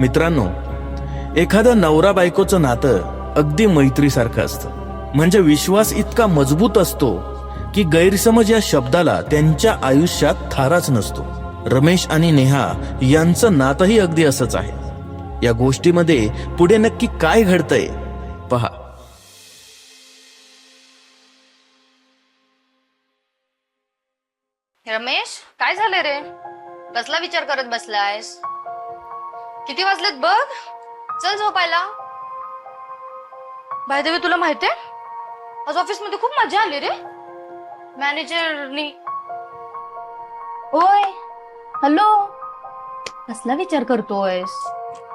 मित्रांनो, एखादं नवरा बायकोचं नातं अगदी मैत्रीसारखं असतं. म्हणजे विश्वास इतका मजबूत असतो की गैरसमज या शब्दाला त्यांच्या आयुष्यात थाराच नसतो. रमेश आणि नेहा यांचं नातंही अगदी असंच आहे. या गोष्टीमध्ये पुढे नक्की काय घडतंय पहा. रमेश, काय झालं रे? कसला विचार करत बसलायस? किती वाजलेत बघ. चल झोपायला. बाय द वे, तुला माहितीये आज ऑफिस मध्ये खूप मजा आली रे. मॅनेजरनी. ओय, हॅलो. कसला विचार करतोयस?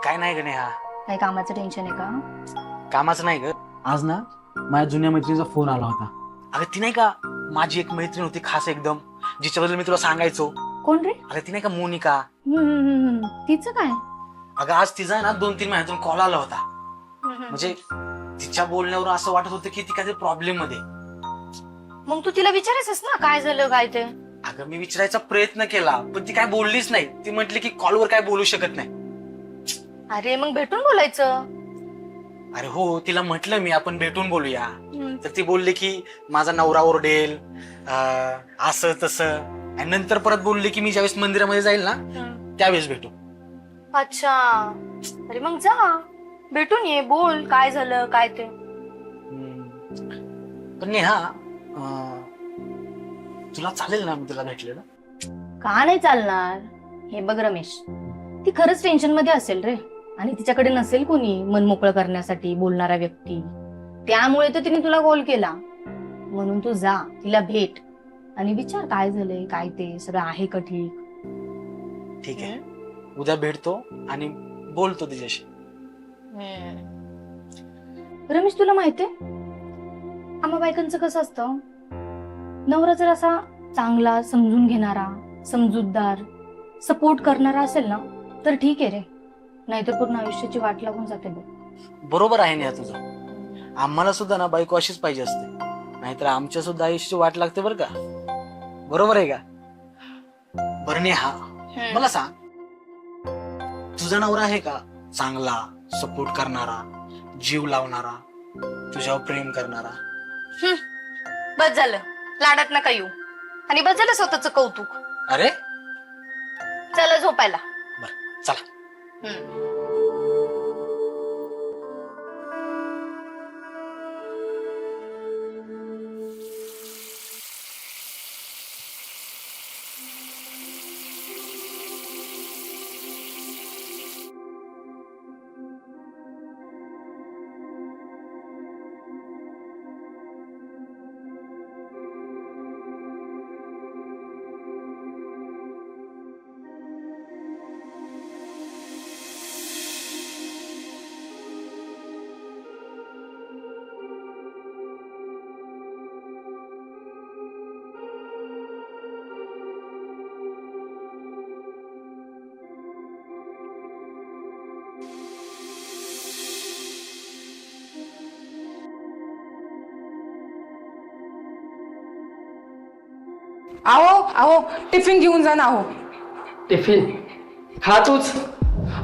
काय नाही ग नेहा. काही कामाचं टेन्शन आहे का? कामाचं नाही ग. आज ना माझ्या जुन्या मैत्रिणीचा फोन आला होता. अगं ती नाही का माझी एक मैत्रीण होती खास एकदम, जिच्याबद्दल मी तुला सांगायचो. कोण रे? अरे ती नाही का मोनिका. तिचं काय? अगं आज तिचा ना 2-3 महिन्यातून कॉल आला होता. म्हणजे तिच्या बोलण्यावर असं वाटत होतं की ती काहीतरी प्रॉब्लेम मध्ये. मग तू तिला विचारायचंस ना काय झालं काय ते. अगं मी विचारायचा प्रयत्न केला पण ती काय बोललीच नाही. ती म्हटली की कॉलवर काय बोलू शकत नाही. अरे मग भेटून बोलायचं. अरे हो, तिला म्हटलं मी आपण भेटून बोलूया. तर ती बोलली की माझा नवरा ओरडेल, असं तसं. आणि नंतर परत बोलली की मी ज्यावेळेस मंदिरामध्ये जाईल ना त्यावेळेस भेटू. अच्छा. अरे मग जा, भेटून ये, बोल काय झालं काय ते. पण नेहा, तुला चालेल ना मी तुला भेटले ना? का नाही चालणार? हे बघ रमेश, ती खरंच टेन्शन मध्ये असेल रे. आणि तिच्याकडे नसेल कोणी मन मोकळं करण्यासाठी बोलणारा व्यक्ती. त्यामुळे तर तिने तुला कॉल केला. म्हणून तू जा, तिला भेट आणि विचार काय झालंय काय ते सगळं आहे का ठीक. ठीक आहे, उद्या भेटतो आणि बोलतो तिच्याशी. रमेश, तुला माहितीये आम्हा बायकांचं कसं असतं, नवरा जर असा चांगला, समजून घेणारा, समजूतदार, सपोर्ट करणारा असेल ना तर ठीक आहे रे. नाहीतर पूर्ण आयुष्याची वाट लागून जाते बघ. बरोबर आहे नेहा तुझं. आम्हाला सुद्धा ना बायको अशीच पाहिजे असते, नाहीतर आमच्या सुद्धा आयुष्याची वाट लागते बरं का. बरोबर आहे का? बरं नेहा, मला सांग, तुझा नवरा आहे का चांगला, सपोर्ट करणारा, जीव लावणारा, तुझ्यावर प्रेम करणारा? बस झालं, लाडात नका येऊ. आणि बस झालं स्वतःच कौतुक. अरे चला झोपायला. बर चला. आहो आहो, टिफिन घेऊन जा ना. आहो टिफिन खा तूच.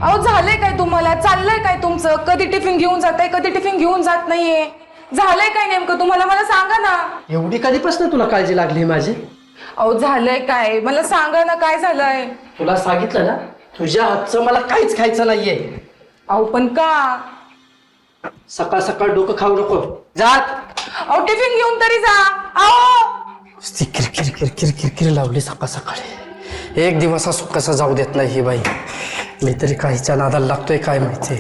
अहो, झालंय काय तुम्हाला? चाललंय काय तुमचं? कधी टिफिन घेऊन जाताय, कधी टिफिन घेऊन जात नाहीये. झालंय काय नेमकं तुम्हाला? मला सांगा ना. एवढी कधीपासून तुला काळजी लागली माझी? अहो, झालंय काय मला सांगा ना, काय झालंय? तुला सांगितलं ना तुझ्या हातचं मला काहीच खायचं नाहीये. अहो पण का? सकाळ सकाळ डोकं खाऊ नको. जात. अहो, टिफिन घेऊन तरी जा. अहो किरकिर किरकिर किरकिर लावली सकाळ सकाळी. एक दिवस असं कसं जाऊ देत नाही ही बाई. मी तरी काहीच्या नादाला लागतोय काय माहिती.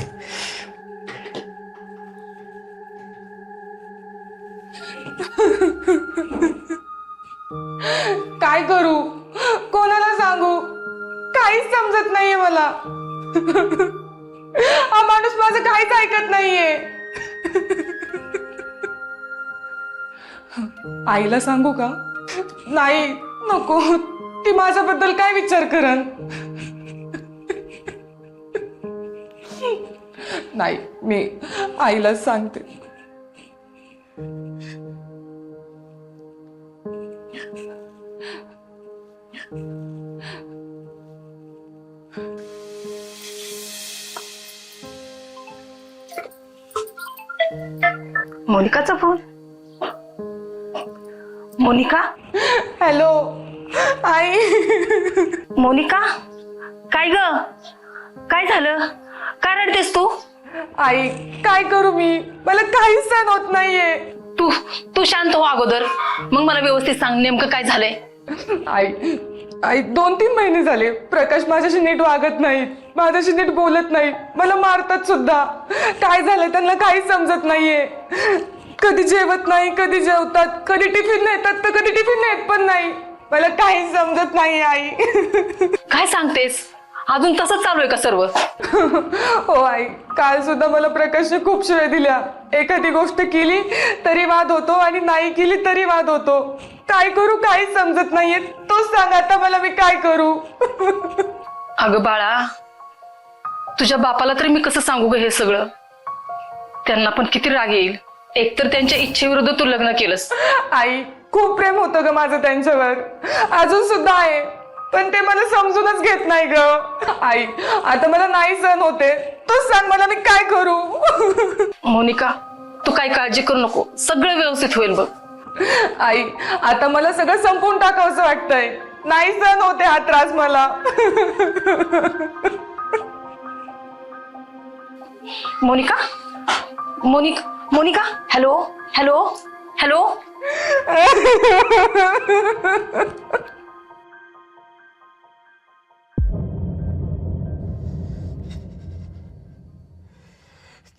काय करू, कोणाला सांगू, काहीच समजत नाहीये मला. हा माणूस माझं काहीच ऐकत नाहीये. आईला सांगू का? नाही, नको. ती माझ्याबद्दल काय विचार करन. नाही, मी आईलाच सांगते. मोनिकाचा फोन. मोनिका. हॅलो आई. मोनिका, काय ग? काय झालं? काय रडतेस तू? आई काय करू मी, मला काहीच सहन होत नाहीये. तू तू शांत हो अगोदर, मग मला व्यवस्थित सांग नेमकं काय झालंय. आई आई 2-3 महिने झाले प्रकाश माझ्याशी नीट वागत नाहीत, माझ्याशी नीट बोलत नाहीत, मला मारतात सुद्धा. काय झालंय त्यांना काही समजत नाहीये. कधी जेवत नाही, कधी जेवतात, कधी टिफिन नेतात तर कधी टिफिन नेत पण नाही. मला काहीच समजत नाही आई. काय सांगतेस? अजून तसंच चालू आहे का सर्व? हो आई, काल सुद्धा मला प्रकाशने खूप शिव्या दिल्या. एखादी गोष्ट केली तरी वाद होतो आणि नाही केली तरी वाद होतो. काय करू काहीच समजत नाहीये. तोच सांग आता मला, मी काय करू. अगं बाळा, तुझ्या बापाला तरी मी कसं सांगू ग हे सगळं? त्यांना पण किती राग येईल. एकतर त्यांच्या इच्छेविरुद्ध तू लग्न केलंस. आई खूप प्रेम होतं ग माझं त्यांच्यावर, अजून सुद्धा आहे, पण ते मला समजूनच घेत नाही ग. आई आता मला नाही सहन होते, तूच सांग मला, मी काय करू. मोनिका, तू काही काळजी करू नको, सगळं व्यवस्थित होईल बघ. आई आता मला सगळं संपवून टाकावं असं वाटतंय. नाही सहन होते हा त्रास मला. Monika, Monika, Monika, hello hello hello.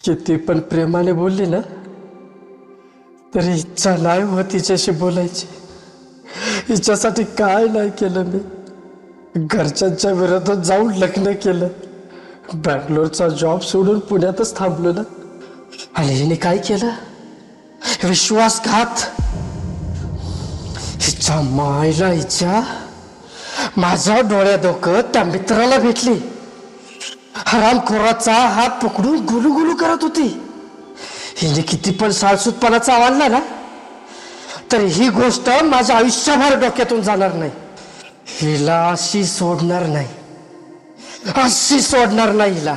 किती पण प्रेमाने बोलली ना तरी इच्छा नाही होत तिच्याशी बोलायची. हिच्यासाठी काय नाही केलं मी. घरच्यांच्या विरोधात जाऊन लग्न केलं, बँगलोरचा जॉब सोडून पुण्यातच थांबलो ना. आणि हिने काय केलं? विश्वासघात. हिच्या मायला, हिच्या माझ्या डोळ्याडोकं त्या मित्राला भेटली. हरामखोराचा हात पकडून गुलू गुलू करत होती. हिने किती पण साळसूतपणाचा आवडला ना तर ही गोष्ट माझ्या आयुष्यभर डोक्यातून जाणार नाही. हिला अशी सोडणार नाही, अशी सोडणार नाही हिला.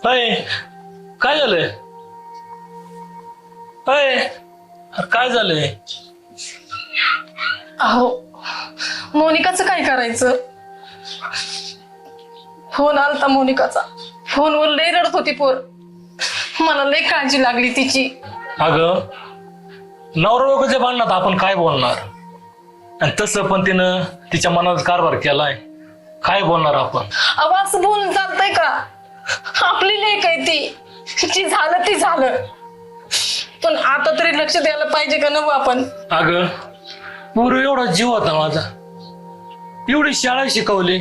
अय, काय झालंय? अय, काय झालंय? अहो, मोनिकाचं काय करायचं? फोन आलता मोनिकाचा. फोनवर लय रडत होती पोर. मला लय काळजी लागली तिची. अगं, नवरा बायकोच्या भांडणात आपण काय बोलणार? आणि तसं पण तिनं तिच्या मनात कारभार केलाय, काय बोलणार आपण? अहो, असं बोलून चालतंय का? आपली लेक आहे ती, जी झालं ती झालं. पण आता तरी लक्ष द्यायला पाहिजे का नको आपण? अगं, पूर्वी एवढा जीव होता माझा, एवढी शाळा शिकवली,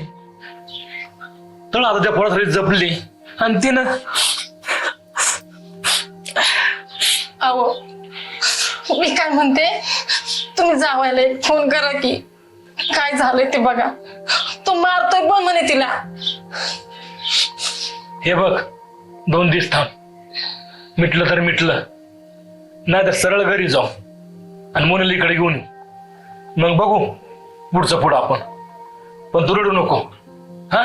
तर आता त्या पोरात जपली आणि तिनं. अहो, मी काय म्हणते, तुम्ही जावायला एक फोन करा की काय झालंय ते बघा. तो मारतोय पण म्हणे तिला. हे बघ, 2 दिवस थांब, मिटलं तर मिटलं, नाही तर सरळ घरी जाऊ आणि मुलीकडे घेऊन मग बघू पुढचं पुढं आपण. पण तू रडू नको, हा?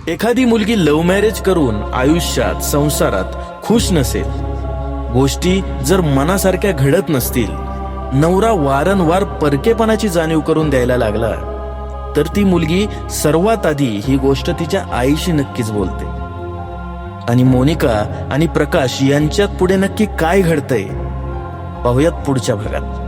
एखादी मुलगी लव्ह मॅरेज करून आयुष्यात, संसारात खुश नसेल, गोष्टी जर मनासारख्या घडत नसतील, नवरा वारंवार परकेपणाची जाणीव करून द्यायला लागला, तर ती मुलगी सर्वात आधी ही गोष्ट तिच्या आईशी नक्कीच बोलते. आणि मोनिका आणि प्रकाश यांच्यात पुढे नक्की काय घडतंय पाहूयात पुढच्या भागात.